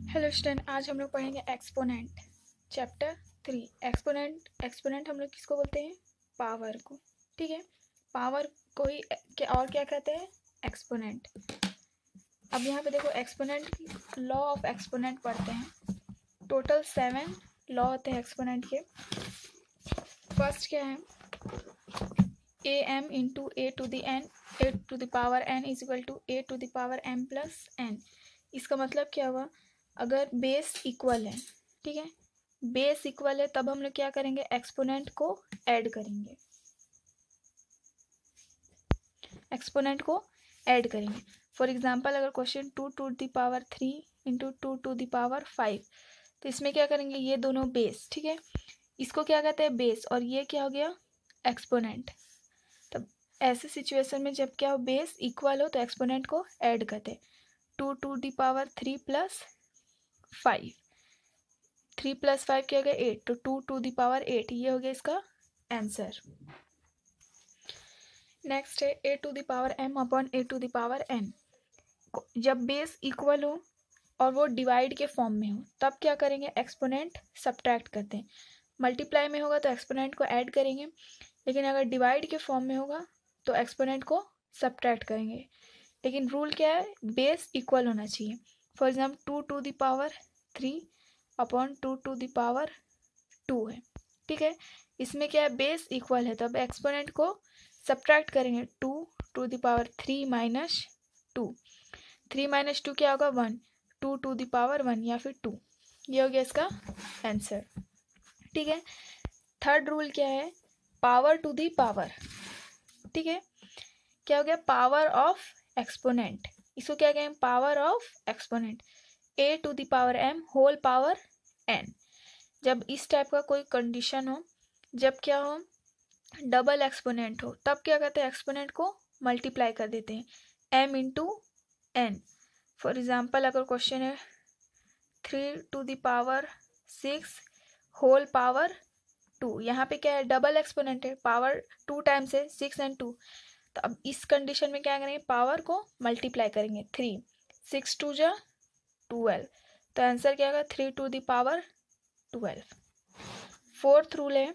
Hello student, आज हम लोग पढ़ेंगे एक्सपोनेंट चैप्टर 3। एक्सपोनेंट हम लोग किसको बोलते हैं? पावर को। ठीक है, पावर को ही क्या कहते हैं? एक्सपोनेंट। अब यहाँ पे देखो, एक्सपोनेंट लॉ ऑफ एक्सपोनेंट पढ़ते हैं। टोटल 7 लॉ होते हैं एक्सपोनेंट के। फर्स्ट क्या है? A m into a to the n, a to the power n is equal to a to the power m plus n. इसका मतलब क्या हुआ? अगर बेस इक्वल है, ठीक है, बेस इक्वल है, तब हम लोग क्या करेंगे? एक्सपोनेंट को ऐड करेंगे। एक्सपोनेंट को ऐड करेंगे। फॉर एग्जांपल, अगर question 2 to the power 3 into 2 to the power 5, तो इसमें क्या करेंगे? ये दोनों बेस, ठीक है, इसको क्या कहते हैं? बेस। और ये क्या हो गया? एक्सपोनेंट। तब ऐसे सिचुएशन में जब क्या हो, बेस इक्वल हो, तो एक्सपोनेंट को ऐड करते हैं। 2 to the power 3 plus 5, 3 plus 5 क्या हो गया? 8। तो 2 टू द पावर 8, ये हो गया इसका आंसर। नेक्स्ट है A to the power M upon A to the power N. जब बेस इक्वल हो और वो डिवाइड के फॉर्म में हो, तब क्या करेंगे? एक्सपोनेंट सब्ट्रैक्ट करते हैं। मल्टीप्लाई में होगा तो एक्सपोनेंट को ऐड करेंगे, लेकिन अगर डिवाइड के फॉर्म में होगा तो एक्सपोनेंट को सब्ट्रैक्ट करेंगे। लेकिन रूल क्या है? बेस इक्वल होना चाहिए। For example 2 to the power 3 upon 2 to the power 2 है, ठीक है, इसमें क्या है? बेस इक्वल है, तो अब एक्सपोनेंट को सब्ट्रैक्ट करेंगे। 2 to the power 3 minus 2, 3 minus 2 क्या होगा? 1। 2 टू द पावर 1 या फिर 2, ये हो गया इसका आंसर। ठीक है, थर्ड रूल क्या है? Power to the power. ठीक है, क्या हो गया? Power of exponent. इसको क्या कहें? Power of exponent. A to the power m whole power N. जब इस टाइप का कोई कंडीशन हो, जब क्या हो? डबल एक्सपोनेंट हो, तब क्या करते हैं? एक्सपोनेंट को मल्टीप्लाई कर देते हैं, m into n. For example, अगर क्वेश्चन है 3 to the power 6 whole power 2, यहाँ पे क्या है? डबल एक्सपोनेंट है, पावर 2 टाइम्स है, 6 एंड 2। तो अब इस कंडीशन में क्या करेंगे? पावर को मल्टीप्लाई करेंगे। 3 6 2 जा 12, तो आंसर क्या होगा? 3 to the power 12। Fourth rule है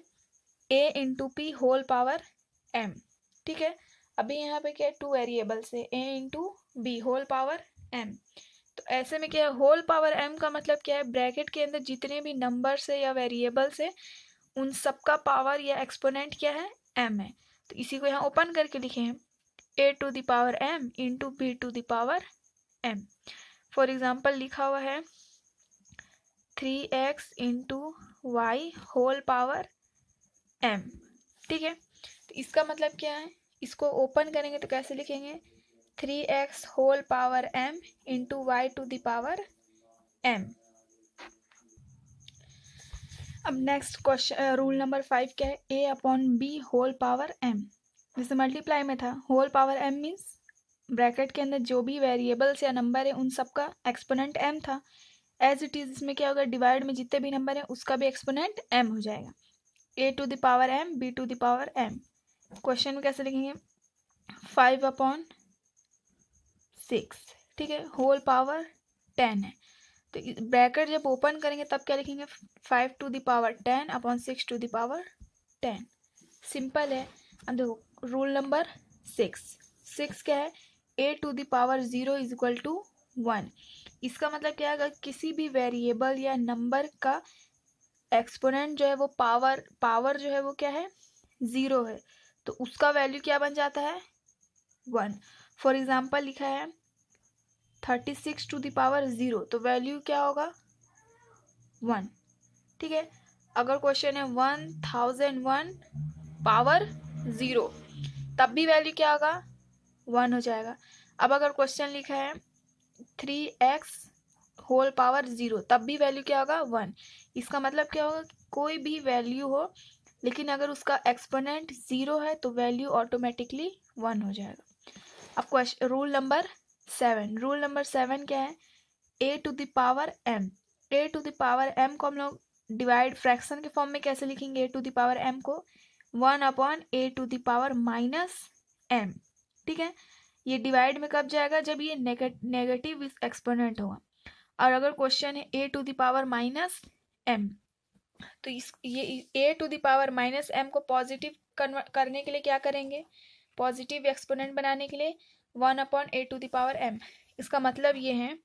A into P whole power M. ठीक है, अभी यहाँ पे क्या है? 2 वेरिएबल्स है, A into B whole power M. तो ऐसे में क्या है? होल पावर एम का मतलब क्या है? ब्रैकेट के अंदर जितने भी नंबर्स है या वेरिएबल्स है, उन सबका पावर या एक्सपोनेंट क्या है? एम है। तो इसी को यहाँ ओपन करके लिखे हैं, A to the power M into B to the power M. For example लिखा हुआ है 3x into Y whole power M. ठीक है, तो इसका मतलब क्या है? इसको ओपन करेंगे तो कैसे लिखेंगे? 3x whole power m into y to the power m। अब नेक्स्ट क्वेश्चन, रूल नंबर 5 क्या है? a upon b whole power m। जैसे मल्टीप्लाई में था, whole power m means bracket के अंदर जो भी वेरिएबल्स या नंबर है उन सबका एक्सपोनेंट m था। एज इट इज इसमें क्या होगा? डिवाइड में जितने भी नंबर है उसका भी एक्सपोनेंट m हो जाएगा। a to the power m, b to the power m। Question में कैसे लिखेंगे? 5 अपॉन 6, ठीक है, होल पावर 10 है। तो ब्रैकेट जब ओपन करेंगे तब क्या लिखेंगे? 5 to the power 10 upon 6 to the power 10। Simple है। अब देखो रूल नंबर 6 क्या है? a to the power 0 is equal to 1। इसका मतलब क्या है? अगर किसी भी वेरिएबल या नंबर का एक्सपोनेंट जो है वो पावर जो है वो क्या है? 0 है, तो उसका वैल्यू क्या बन जाता है? 1। फॉर एग्जाम्पल लिखा है 36 टू द पावर 0, तो वैल्यू क्या होगा? 1। ठीक है, अगर क्वेश्चन है 1001 पावर 0, तब भी वैल्यू क्या होगा? 1 हो जाएगा। अब अगर क्वेश्चन लिखा है 3x होल पावर 0, तब भी वैल्यू क्या होगा? 1। इसका मतलब क्या होगा? कोई भी वैल्यू हो, लेकिन अगर उसका एक्सपोनेंट 0 है तो वैल्यू ऑटोमेटिकली 1 हो जाएगा। अब क्वेश्चन रूल नंबर 7 क्या है? a to the power m। a to the power m को हम लोग डिवाइड फ्रैक्शन के फॉर्म में कैसे लिखेंगे? a to the power m को 1 upon a to the power minus m। ठीक है, ये डिवाइड में कब जाएगा? जब ये नेगेटिव एक्सपोनेंट होगा। और अगर क्वेश्चन है a to the power minus m, तो ये a to the power minus m को पॉजिटिव करने के लिए क्या करेंगे, पॉजिटिव एक्सपोनेंट बनाने के लिए 1/a to the power m। इसका मतलब ये है,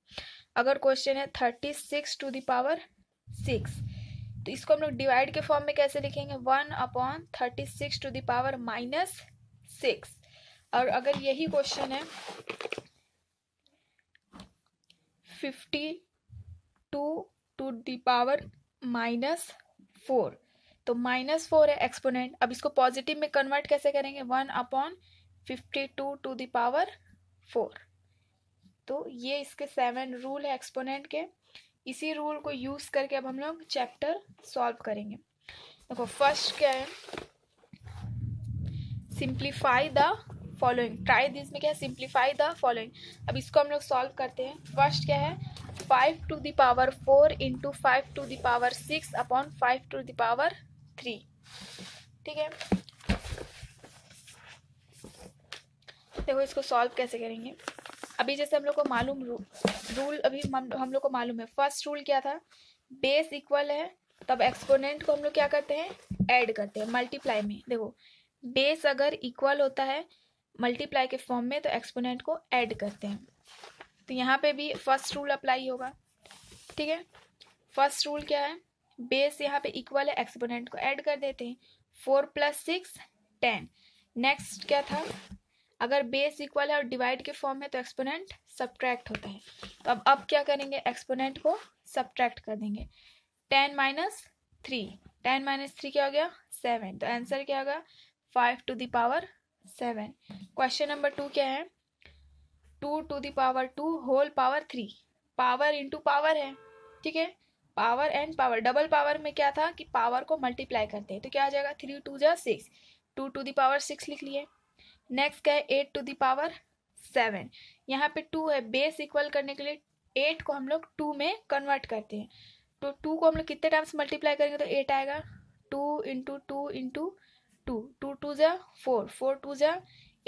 अगर क्वेश्चन है 36 टू द पावर 6, तो इसको हम लोग डिवाइड के फॉर्म में कैसे लिखेंगे, 1/36 टू द पावर माइनस 6। और अगर यही क्वेश्चन है 52 टू द पावर माइनस 4, तो -4 है एक्सपोनेंट। अब इसको पॉजिटिव में कन्वर्ट कैसे करेंगे, 1/52 टू द पावर 4। तो ये इसके 7 रूल है एक्सपोनेंट के। इसी रूल को यूज करके अब हम लोग चैप्टर सॉल्व करेंगे। देखो फर्स्ट क्या है, simplify the following, try this में क्या है, सिंप्लीफाई द फॉलोइंग। अब इसको हम लोग सॉल्व करते हैं। फर्स्ट क्या है, 5 to the power 4 into 5 to the power 6 upon 5 to the power 3। ठीक है, देखो इसको सॉल्व कैसे करेंगे। अभी जैसे हम लोग को मालूम रूल अभी हम लोग को मालूम है। फर्स्ट रूल क्या था, बेस इक्वल है तब एक्सपोनेंट को हम लोग क्या करते हैं, ऐड करते हैं मल्टीप्लाई में। देखो बेस अगर इक्वल होता है मल्टीप्लाई के फॉर्म में, तो एक्सपोनेंट को ऐड करते हैं। तो यहाँ पे भी फर्स्ट रूल अप्लाई होगा। ठीक है, फर्स्ट रूल क्या है, बेस यहाँ पे इक्वल है, एक्सपोनेंट को ऐड कर देते हैं। 4 + 6 10। नेक्स्ट क्या था, अगर बेस इक्वल है और डिवाइड के फॉर्म में, तो एक्सपोनेंट सब्ट्रैक्ट होता है। तो अब क्या करेंगे, एक्सपोनेंट को सब्ट्रैक्ट कर देंगे। 10 - 3, 10 - 3 क्या हो गया, 7। तो आंसर क्या होगा, 5 to the power 7। Question number 2 क्या है, 2 to the power 2 whole power 3। Power into power है, ठीक है, power and power. Double power में क्या था कि पावर को मल्टीप्लाई करते हैं, तो क्या आ जाएगा, 3 × 2 = 6, 2 टू द पावर 6 लिख लिए। नेक्स्ट क्या है, 8 टू द पावर 7। यहाँ पे 2 है, बेस इक्वल करने के लिए 8 को हम लोग 2 में कन्वर्ट करते हैं। तो 2 को हम लोग कितने टाइम्स मल्टीप्लाई करेंगे, तो 8 आएगा। 2 × 2 × 2, 2 × 2 = 4, 4 × 2 =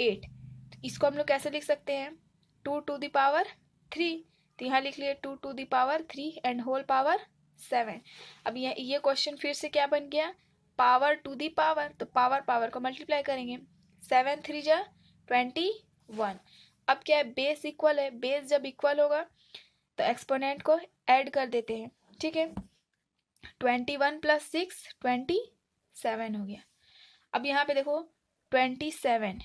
8। इसको हम लोग कैसे लिख सकते हैं, 2 टू द पावर 3। तो यहाँ लिख लिए 2 to the power 3 and whole power 7। अब ये क्वेश्चन फिर से क्या बन गया, पावर टू द पावर, तो पावर को मल्टीप्लाई करेंगे। 7 × 3 = 21। अब क्या है, बेस इक्वल है, बेस जब इक्वल होगा तो एक्सपोनेंट को ऐड कर देते हैं। ठीक है, 21 + 6 27 हो गया। अब यहाँ पे देखो 27,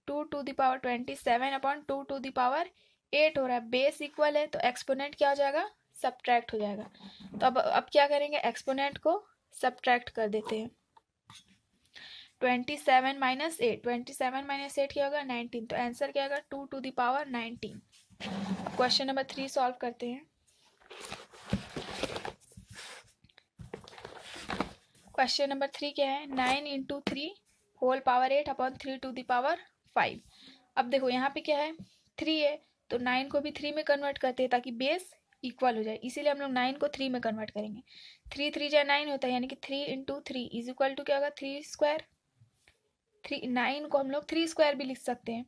2 to the power 27 upon 2 to the power 8 हो रहा है। बेस इक्वल है तो एक्सपोनेंट क्या हो जाएगा, सब्ट्रैक्ट हो जाएगा। तो अब क्या करेंगे, एक्सपोनेंट को सब्ट्रैक्ट कर देते हैं। 27 - 8, 27 - 8 क्या होगा, 19। तो आंसर क्या होगा, 2 to the power 19। Question number 3 solve करते हैं। क्वेश्चन नंबर 3 क्या है, 9 × 3 whole power 8 upon 3 to the power 5। अब देखो यहाँ पे क्या है, 3 है, तो 9 को भी 3 में कन्वर्ट करते हैं ताकि बेस इक्वल हो जाए, इसीलिए हम लोग 9 को 3 में कन्वर्ट करेंगे। 3 × 3 = 9 होता है, यानी कि 3 × 3 = क्या होगा, 3²। 9 को हम लोग 3² भी लिख सकते हैं,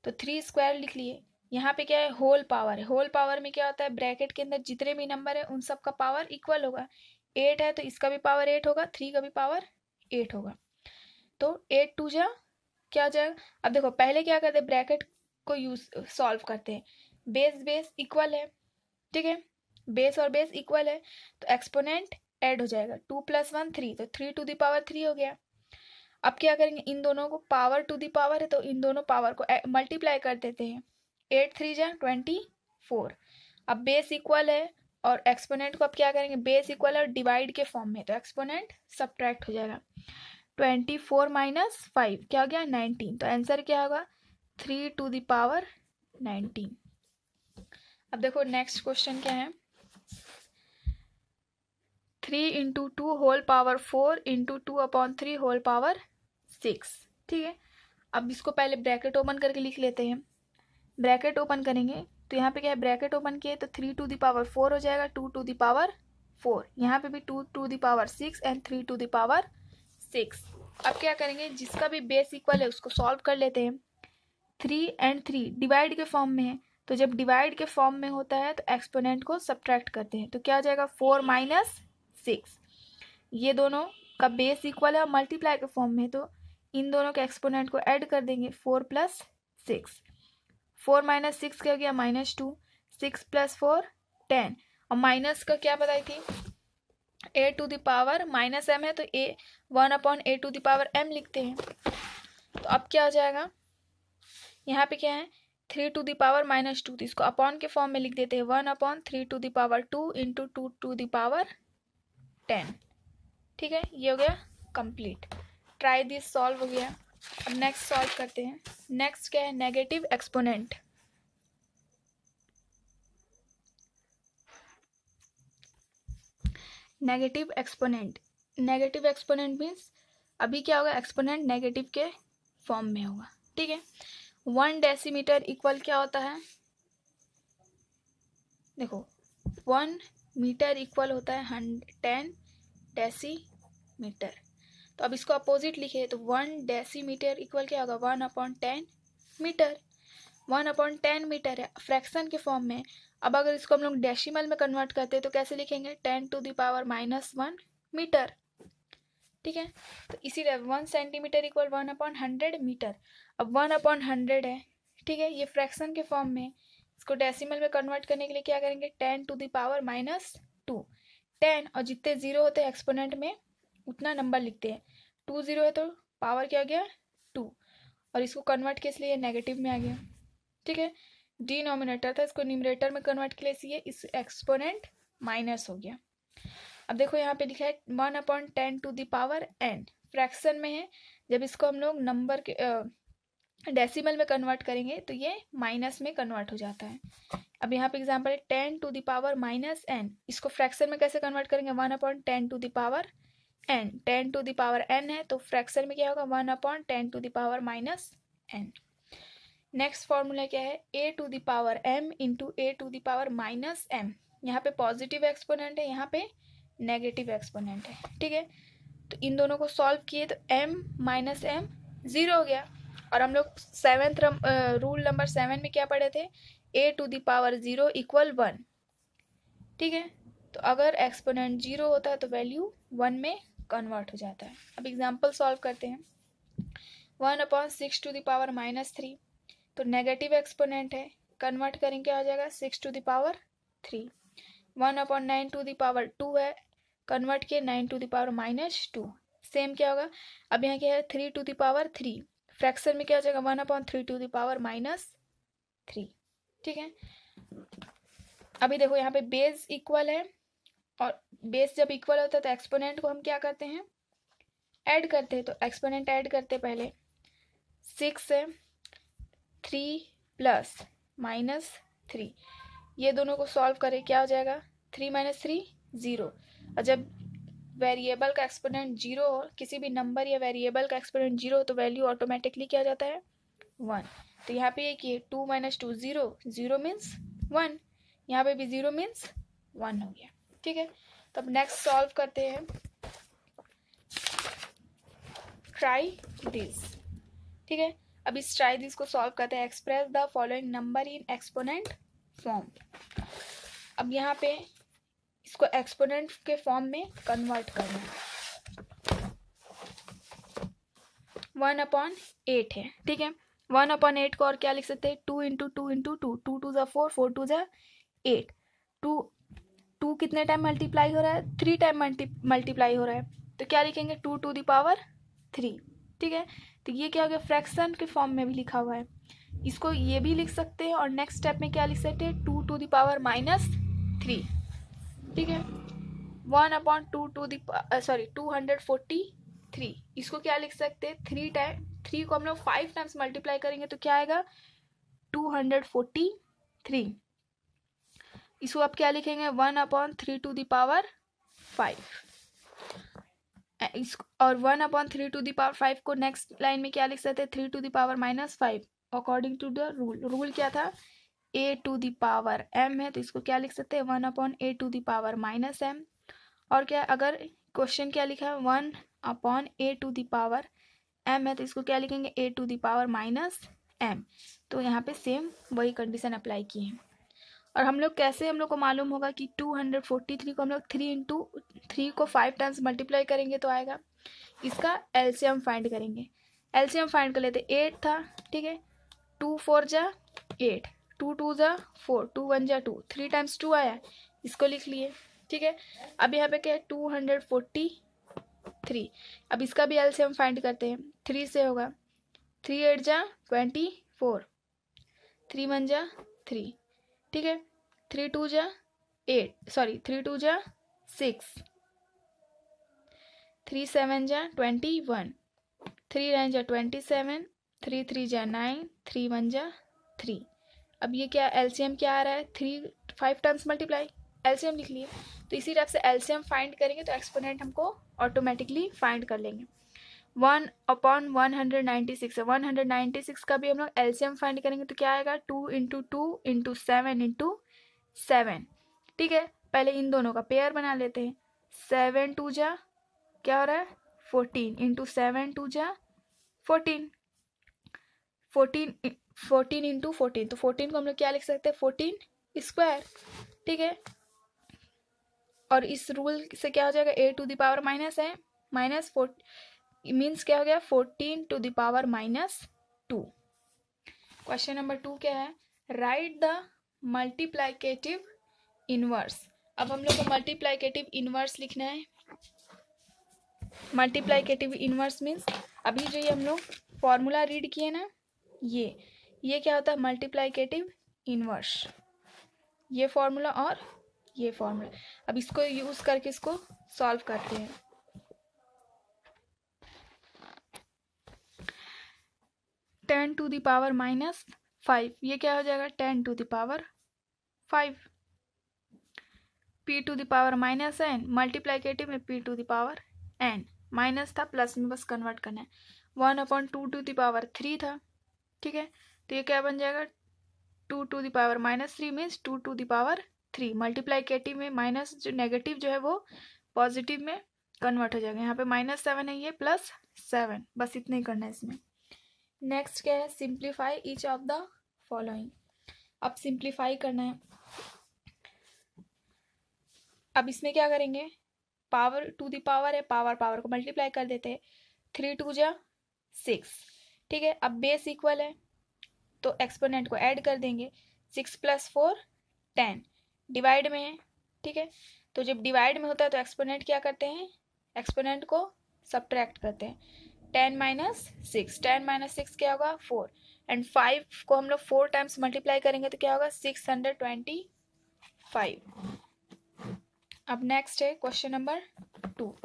तो 3² लिख लिए। यहाँ पे क्या है, होल पावर है। होल पावर में क्या होता है, ब्रैकेट के अंदर जितने भी नंबर है उन सब का पावर इक्वल होगा। 8 है तो इसका भी पावर 8 होगा, 3 का भी पावर 8 होगा। तो 8 × 2 = क्या हो जाएगा। अब देखो पहले क्या करते हैं, ब्रैकेट को यूज सॉल्व करते हैं। बेस इक्वल है, ठीक है, बेस और बेस इक्वल है तो एक्सपोनेंट ऐड हो जाएगा। 2 + 1 3, तो 3 टू द पावर 3 हो गया। अब क्या करेंगे, इन दोनों को, पावर टू द पावर है तो इन दोनों पावर को मल्टीप्लाई कर देते हैं। 8 × 3 = 24। अब बेस इक्वल है और एक्सपोनेंट को अब क्या करेंगे, बेस इक्वल है और डिवाइड के फॉर्म में, तो एक्सपोनेंट सब्ट्रैक्ट हो जाएगा। 24 - 5 क्या हो गया, 19। तो आंसर क्या होगा, 3 टू द पावर 19। अब देखो नेक्स्ट क्वेश्चन क्या है, 3 × 2 whole power 4 × 2 upon 3 whole power 6। ठीक है, अब इसको पहले ब्रैकेट ओपन करके लिख लेते हैं। ब्रैकेट ओपन करेंगे तो यहाँ पे क्या है, ब्रैकेट ओपन किए तो 3 टू द पावर 4 हो जाएगा, 2 टू द पावर 4। यहाँ पे भी 2 to the power 6 and 3 to the power 6। अब क्या करेंगे, जिसका भी बेस इक्वल है उसको सॉल्व कर लेते हैं। 3 और 3 डिवाइड के फॉर्म में है तो जब डिवाइड के फॉर्म में होता है तो एक्सपोनेंट को सब्ट्रैक्ट करते हैं, तो क्या हो जाएगा 4 माइनस 6। ये दोनों का बेस इक्वल है, मल्टीप्लाई के फॉर्म में, तो इन दोनों के एक्सपोनेंट को ऐड कर देंगे 4 प्लस 6। 4 माइनस 6 क्या हो गया -2, 6 प्लस 4 10, और माइनस का क्या बताई थी a to the power minus m है, तो a 1/a to the power m लिखते हैं। तो अब क्या हो जाएगा, यहाँ पे क्या है 3 टू द पावर -2, तो इसको अपॉन के फॉर्म में लिख देते हैं 1/3 to the power 2 into 2 to the power 10। ठीक है, ये हो गया कंप्लीट। ट्राई दिस, सॉल्व हो गया। अब नेक्स्ट सॉल्व करते हैं। नेक्स्ट क्या है, negative exponent. Negative exponent, negative exponent means अभी क्या होगा, एक्सपोनेंट नेगेटिव के फॉर्म में होगा। ठीक है, 1 डेसीमीटर इक्वल क्या होता है, देखो 1 मीटर इक्वल होता है 10 डेसीमीटर। तो अब इसको अपोजिट लिखे तो 1 डेसीमीटर इक्वल क्या होगा 1/10 मीटर। 1/10 मीटर है, फ्रैक्शन के फॉर्म में। अब अगर इसको हम लोग डेसिमल में कन्वर्ट करते हैं तो कैसे लिखेंगे 10 टू द पावर -1 मीटर। ठीक है, तो इसीलिए 1 सेंटीमीटर इक्वल 1/100 मीटर। अब 1/100 है, ठीक है, ये फ्रैक्शन के फॉर्म में। इसको डेसिमल में कन्वर्ट करने के लिए क्या करेंगे 10 टू द पावर -2। 10 और जितने जीरो होते हैं एक्सपोनेंट में उतना नंबर लिखते हैं। 2 जीरो है तो पावर क्या हो गया 2, और इसको कन्वर्ट किस लिए नेगेटिव में आ गया। ठीक है, डिनोमिनेटर था, इसको न्यूमरेटर में कन्वर्ट के लिए इस एक्सपोनेंट माइनस हो गया। अब देखो यहाँ पे लिखा है 1/10 to the power n, fraction में है। जब इसको हम लोग नंबर के डेसिमल में कन्वर्ट करेंगे तो ये माइनस में कन्वर्ट हो जाता है। अब यहाँ पे एग्जांपल है 10 टू द पावर -n, इसको फ्रैक्शन में कैसे कन्वर्ट करेंगे 1/10 to the power n। 10 to the power n है तो फ्रैक्शन में क्या होगा 1/10 to the power -n। Next formula क्या है a to the power m into a to the power -m। यहाँ पे पॉजिटिव एक्सपोनेंट है, यहाँ पे नेगेटिव एक्सपोनेंट है। ठीक है, तो इन दोनों को सॉल्व किए तो m माइनस m 0 हो गया। और हम लोग रूल नंबर 7 में क्या पढ़े थे a to the power 0 equal 1। ठीक है, तो अगर एक्सपोनेंट 0 होता है तो वैल्यू 1 में कन्वर्ट हो जाता है। अब एग्जाम्पल सॉल्व करते हैं। 1/6 टू द पावर -3, तो नेगेटिव एक्सपोनेंट है, कन्वर्ट करेंगे क्या हो जाएगा 6 to the power 3। 1/9 to the power 2 है, कन्वर्ट किए 9 टू द पावर -2। सेम क्या होगा, अब यहाँ क्या है 3 टू द पावर 3, फ्रैक्शन में क्या हो जाएगा 1/3 टू द पावर -3। ठीक है, अभी देखो यहाँ पे बेस इक्वल है, और बेस जब इक्वल होता है तो एक्सपोनेंट को हम क्या करते हैं ऐड करते हैं। तो एक्सपोनेंट ऐड करते पहले 6 है, 3 प्लस -3, ये दोनों को सॉल्व करें क्या हो जाएगा 3 - 3 0। और जब वेरिएबल का एक्सपोनेंट 0 हो, किसी भी नंबर या वेरिएबल का एक्सपोनेंट 0 हो तो वैल्यू ऑटोमेटिकली क्या हो जाता है 1। तो यहाँ पे ये कि 2 - 2 0, 0 मीन्स 1, यहाँ पे भी 0 मीन्स 1 हो गया। ठीक है, तो अब नेक्स्ट सॉल्व करते हैं। Try this. ठीक है, अब इस ट्राई दिस को सॉल्व करते हैं। Express the following number in exponent form. अब यहाँ पे इसको एक्सपोनेंट के फॉर्म में कन्वर्ट करना है। 1/8 है, ठीक है, 1/8 को और क्या लिख सकते हैं 2 × 2 × 2, 2 2 = 4, 4 2 = 8। 2 कितने टाइम मल्टीप्लाई हो रहा है 3 टाइम मल्टीप्लाई हो रहा है, तो क्या लिखेंगे 2 टू द पावर 3। ठीक है, तो ये क्या हो गया फ्रैक्शन के फॉर्म में भी लिखा हुआ है, इसको ये भी लिख सकते हैं। और नेक्स्ट स्टेप में क्या लिख सकते हैं 2 टू द पावर -3। ठीक है, 1/2 टू द 243, इसको क्या लिख सकते हैं 3 को हम लोग 5 टाइम्स मल्टीप्लाई करेंगे तो क्या आएगा 243। इसको आप क्या लिखेंगे 1/3 टू द पावर 5। और 1/3 टू द पावर 5 को नेक्स्ट लाइन में क्या लिख सकते हैं 3 to the power -5 according to the rule क्या था a to the power m है, तो इसको क्या लिख सकते हैं 1/a to the power -m। और क्या अगर क्वेश्चन क्या लिखा है 1/a to the power m है, तो इसको क्या लिखेंगे a to the power m। तो यहाँ पे सेम वही कंडीशन अप्लाई किए हैं। और हम लोग कैसे, हम लोग को मालूम होगा कि 243 को हम लोग 3 को 5 टाइम्स मल्टीप्लाई करेंगे तो आएगा। इसका एलसीएम फाइंड करेंगे। एलसीएम फाइंड कर लेते। 8 था, ठीक है, 2 4 जा 8, 2 2 जा 4, 2 1 जा 2, 3 टाइम्स 2 आया, इसको लिख लिए, ठीक है। अब यहाँ पे क्या है 243। अब इसका भी एलसीएम फाइंड करते हैं। 3 से होगा 3 8 जा 24, 3 1 जा 3, ठीक है, 3 2 जा 8, सॉरी 3 2 जा 6, 3 7 जा 21, 3 9 जा 27, 3 3 जा 9, 3 1 जा 3। अब ये क्या एलसीएम क्या आ रहा है, 3 5 टाइम्स मल्टीप्लाई, एलसीएम लिख लिए। तो इसी टाइप से एलसीएम फाइंड करेंगे तो एक्सपोनेंट हमको ऑटोमेटिकली फाइंड कर लेंगे। 1/196 है, 196 का भी हम लोग एलसीएम फाइंड करेंगे तो क्या आएगा 2 इंटू 2 इंटू 7 इंटू 7, ठीक है। पहले इन दोनों का पेयर बना लेते हैं। 7 2 जा क्या हो रहा है 14 इंटू 7 2 जा 14, 14 इंटू 14, तो 14 को हम लोग क्या लिख सकते हैं 14 स्क्वायर, ठीक है। और इस रूल से क्या हो जाएगा a to the power minus है माइनस 4 मीन्स क्या हो गया 14 to the power -2। Question number 2 क्या है, राइट द मल्टीप्लाइकेटिव इनवर्स। अब हम लोग को मल्टीप्लाइकेटिव इनवर्स लिखना है। मल्टीप्लाइकेटिव इनवर्स मीन्स अभी जो ये हम लोग फॉर्मूला रीड किए ना, ये क्या होता है मल्टीप्लाइकेटिव इनवर्स, ये फॉर्मूला और ये फॉर्मूला। अब इसको यूज करके इसको सॉल्व करते हैं। टेन टू द पावर -5, ये क्या हो जाएगा 10 to the power 5। p to the power -n, multiplicative में p to the power n, minus था प्लस में बस कन्वर्ट करना है। 1/2 टू द पावर 3 था, ठीक है, तो ये क्या बन जाएगा 2 to the power -3 means 2 to the power 3। Multiplicative में माइनस जो नेगेटिव जो है वो पॉजिटिव में कन्वर्ट हो जाएगा। यहाँ पे -7 है, ये +7, बस इतना ही करना है इसमें। नेक्स्ट क्या है, simplify each of the following. अब सिंप्लीफाई करना है। अब इसमें क्या करेंगे, पावर टू द पावर है, पावर को मल्टीप्लाई कर देते हैं। 3 2 जा 6, ठीक है। अब बेस इक्वल है तो एक्सपोनेंट को ऐड कर देंगे। 6 + 4 10, डिवाइड में है, ठीक है। तो जब डिवाइड में होता है तो एक्सपोनेंट क्या करते हैं, एक्सपोनेंट को सब्ट्रैक्ट करते हैं। 10 - 6, 10 - 6 क्या होगा 4, एंड 5 को हम लोग 4 टाइम्स मल्टीप्लाई करेंगे तो क्या होगा 625। अब नेक्स्ट है क्वेश्चन नंबर 2।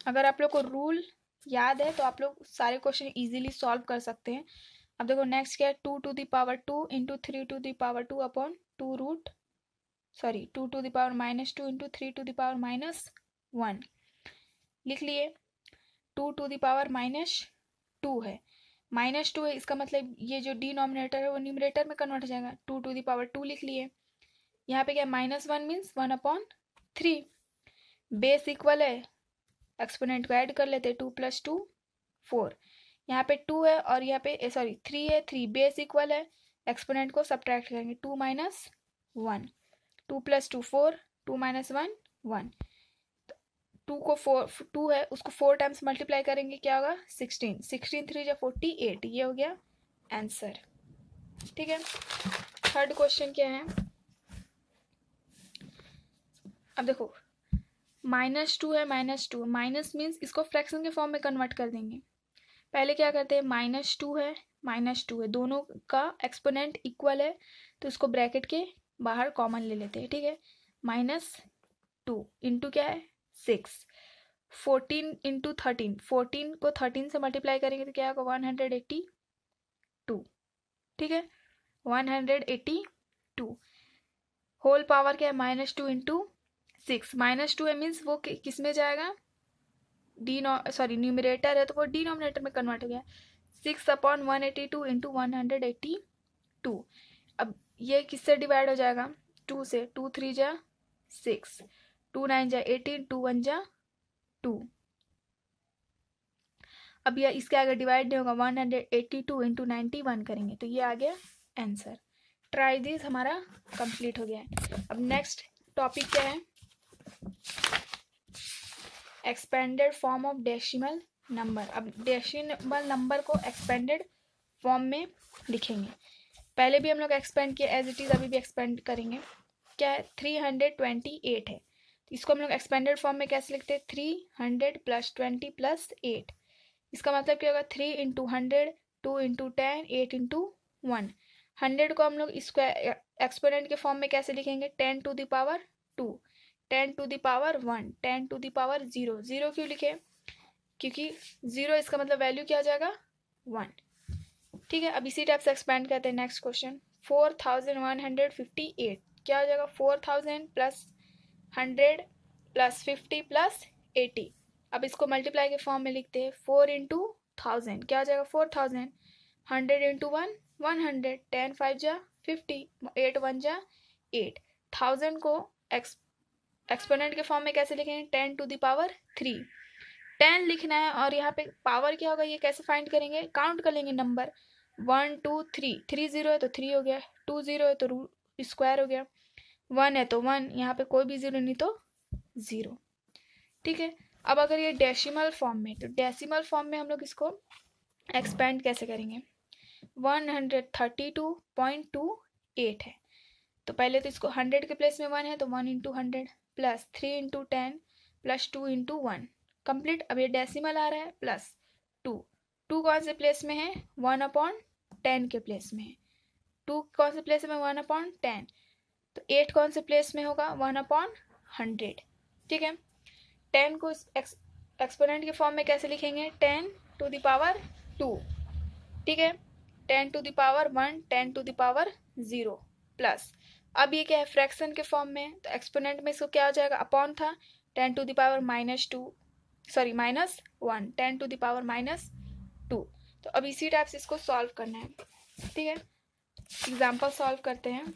अगर आप लोग को रूल याद है तो आप लोग सारे क्वेश्चन इजीली सॉल्व कर सकते हैं। अब देखो नेक्स्ट क्या है, 2 to the power 2 into 3 to the power 2 upon 2 2 to the power -2 into 3 to the power -1 लिख लिए। 2 टू द पावर -2 है, -2 है, इसका मतलब ये जो डिनोमिनेटर है वो न्यूमरेटर में कन्वर्ट हो जाएगा। 2 टू द पावर 2 लिख लिए। यहाँ पे क्या -1 मीन्स 1/3। बेस इक्वल है, एक्सपोनेंट को ऐड कर लेते हैं। 2 + 2 4, यहाँ पे 2 है और यहाँ पे सॉरी 3 है। 3 बेस इक्वल है, एक्सपोनेंट को सब्ट्रैक्ट करेंगे। 2 - 1, 2 + 2 4, 2 - 1 1। 2 को 4 2 है उसको 4 टाइम्स मल्टीप्लाई करेंगे, क्या होगा 16, 16 3 जा 48, ये हो गया आंसर, ठीक है। थर्ड क्वेश्चन क्या है, अब देखो -2 है, -2 माइनस मीन्स इसको फ्रैक्शन के फॉर्म में कन्वर्ट कर देंगे। पहले क्या करते हैं, -2 है, -2 है, दोनों का एक्सपोनेंट इक्वल है तो इसको ब्रैकेट के बाहर कॉमन ले लेते हैं, ठीक है। -2 इंटू क्या है 6, 14 इंटू 13, 14 को 13 से मल्टीप्लाई करेंगे तो क्या होगा 182, ठीक है, 182। होल पावर क्या है -2 इंटू 6, -2 है मीन्स वो किस में जाएगा, न्यूमरेटर है तो वो डिनोमिनेटर में कन्वर्ट हो गया। 6/182 इंटू 182। अब ये किससे डिवाइड हो जाएगा 2 से, 2 3 जा 6, 2 9 जा 18, 2 1 जा 2। अब ये इसके आगे डिवाइड नहीं होगा, 182 इंटू 91 करेंगे तो ये आ गया आंसर। ट्राई दिस हमारा कंप्लीट हो गया है। अब नेक्स्ट टॉपिक क्या है, expanded form of decimal number. अब डेसिमल नंबर को एक्सपेंडेड फॉर्म में लिखेंगे। पहले भी हम लोग एक्सपेंड किए एज इट इज़, अभी भी एक्सपेंड करेंगे। क्या है, 328 है, तो इसको हम लोग एक्सपेंडेड फॉर्म में कैसे लिखते हैं, 300 + 20 + 8। इसका मतलब क्या होगा, 3 × 100, 2 × 10, 8 × 1। 100 को हम लोग इसको एक्सपोनेंट के फॉर्म में कैसे लिखेंगे, 10 to the power 2, 10 to the power 1, 10 to the power 0। 0 क्यों लिखे, क्योंकि 0 इसका मतलब वैल्यू क्या आ जाएगा, 1। ठीक है, अब इसी टाइप से एक्सपेंड करते हैं। नेक्स्ट क्वेश्चन, 4158 क्या हो जाएगा, 4000 + 100 + 50 + 80। अब इसको मल्टीप्लाई के फॉर्म में लिखते हैं, 4 × 1000 क्या हो जाएगा, 4000, 100 × 1 100, 10 5 जा 50, 8 1 जा 8। 1000 को एक्सपोनेंट के फॉर्म में कैसे लिखेंगे, 10 to the power 3। 10 लिखना है और यहाँ पे पावर क्या होगा, ये कैसे फाइंड करेंगे, काउंट कर लेंगे नंबर, 1 2 3, 3 0 है तो 3 हो गया, 2 0 है तो स्क्वायर हो गया, 1 है तो 1, यहाँ पे कोई भी 0 नहीं तो 0। ठीक है, अब अगर ये डेसिमल फॉर्म में, तो डेसिमल फॉर्म में हम लोग इसको एक्सपेंड कैसे करेंगे, 132.28 है, तो पहले तो इसको 100 के प्लेस में 1 है तो 1 × 100 + 3 × 10 + 2 × 1 कंप्लीट। अब ये डेसिमल आ रहा है, प्लस 2, 2 कौन से प्लेस में है, 1/10 के प्लेस में है, 2 कौन से प्लेस में, 1/10, तो 8 कौन से प्लेस में होगा, 1/100। ठीक है, 10 को एक्सपोनेंट के फॉर्म में कैसे लिखेंगे, 10 to the power 2। ठीक है, 10 to the power 1, 10 to the power 0 plus, अब ये क्या है, फ्रैक्शन के फॉर्म में, तो एक्सपोनेंट में इसको क्या हो जाएगा, अपॉन था, 10 to the power -2, sorry -1, 10 to the power -2। तो अब इसी टाइप से इसको सॉल्व करना है। ठीक है, एग्जाम्पल सॉल्व करते हैं,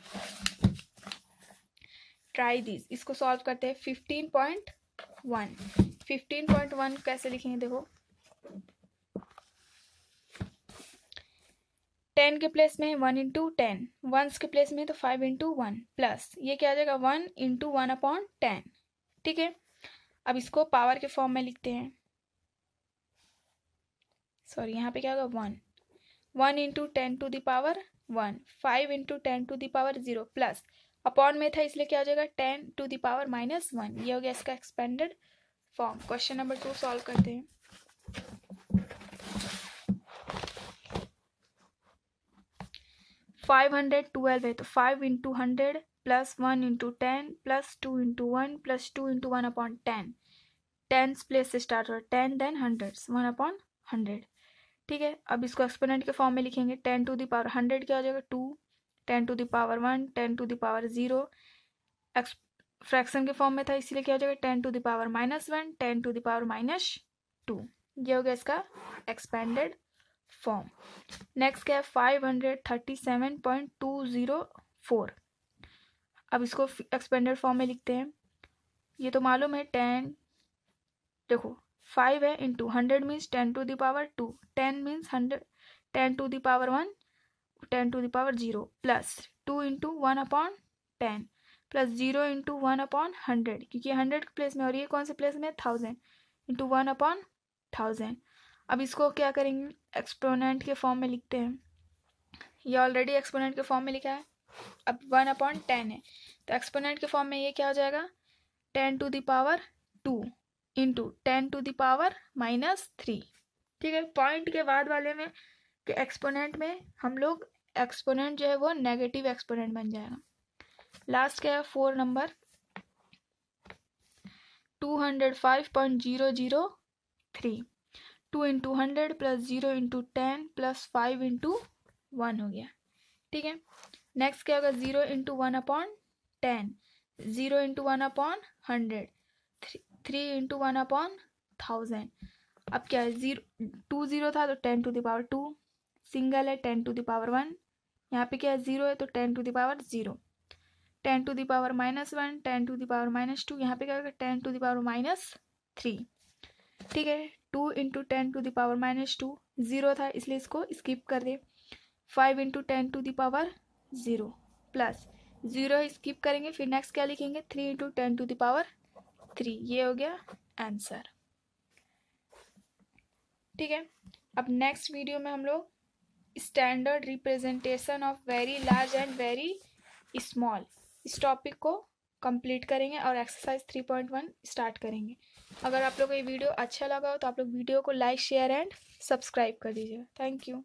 ट्राई दिस, इसको सॉल्व करते हैं। 15.1 कैसे लिखेंगे, देखो 10 के प्लेस में 1 × 10, वंस के प्लेस में तो 5 × 1 प्लस, ये क्या आ जाएगा, 1 × 1/10। ठीक है, अब इसको पावर के फॉर्म में लिखते हैं, सॉरी यहाँ पे क्या होगा, 1 × 10 to the power 1, 5 × 10 to the power 0 plus, upon में था इसलिए क्या हो जाएगा, 10 to the power -1। ये हो गया इसका expanded form. Question number 2 solve करते हैं। 512 है, तो 5 × 100 + 1 × 10 + 2 × 1 + 2 × 1/10, 10 प्लेस से स्टार्ट हो रहा है, 10 देन हंड्रेड्स, 1/100। ठीक है, अब इसको एक्सपोनेंट के फॉर्म में लिखेंगे, 10 to the power 100 क्या हो जाएगा, 2, 10 to the power 1, 10 to the power 0। Fraction के फॉर्म में था इसीलिए क्या हो जाएगा, 10 to the power -1, 10 to the power -2। ये हो गया इसका एक्सपेंडेड फॉर्म। नेक्स्ट क्या है, 537.204। अब इसको एक्सपेंडेड फॉर्म में लिखते हैं। ये तो मालूम है 10, देखो 5 है into 100 means 10 to the power 2, 10 means 100, 10 to the power 1, 10 to the power 0 plus 2 × 1/10 plus 0 × 1/100, क्योंकि 100 के प्लेस में और ये कौन से प्लेस में, 1000 × 1/1000। अब इसको क्या करेंगे, एक्सपोनेंट के फॉर्म में लिखते हैं। ये ऑलरेडी एक्सपोनेंट के फॉर्म में लिखा है, अब 1/10 है, तो एक्सपोनेंट के फॉर्म में ये क्या हो जाएगा, 10 to the power 2 into 10 to the power -3। ठीक है, पॉइंट के बाद वाले में कि एक्सपोनेंट में हम लोग एक्सपोनेंट जो है वो नेगेटिव एक्सपोनेंट बन जाएगा। लास्ट क्या है, 4 नंबर, 205.003, 2 × 100 + 0 × 10 + 5 × 1 हो गया। ठीक है, नेक्स्ट क्या होगा, 0 × 1/10, 0 × 1/100, 3 × 1/1000। अब क्या है, 2 0 था तो 10 to the power 2, सिंगल है 10 to the power 1, यहाँ पे क्या है 0 है तो 10 to the power 0, 10 to the power -1, 10 to the power -2, यहाँ पे क्या होगा 10 to the power -3। ठीक है, 2 इंटू 10⁻⁻2 0 था, इसलिए इसको स्किप कर दे। 5 इंटू 10⁻0 प्लस 0 स्किप करेंगे, फिर नेक्स्ट क्या लिखेंगे 3 इंटू 10⁻3। ये हो गया आंसर। ठीक है, अब नेक्स्ट वीडियो में हम लोग standard representation of very large and very small इस टॉपिक को कंप्लीट करेंगे और एक्सरसाइज 3.1 स्टार्ट करेंगे। अगर आप लोग को ये वीडियो अच्छा लगा हो तो आप लोग वीडियो को लाइक शेयर एंड सब्सक्राइब कर दीजिएगा। Thank you.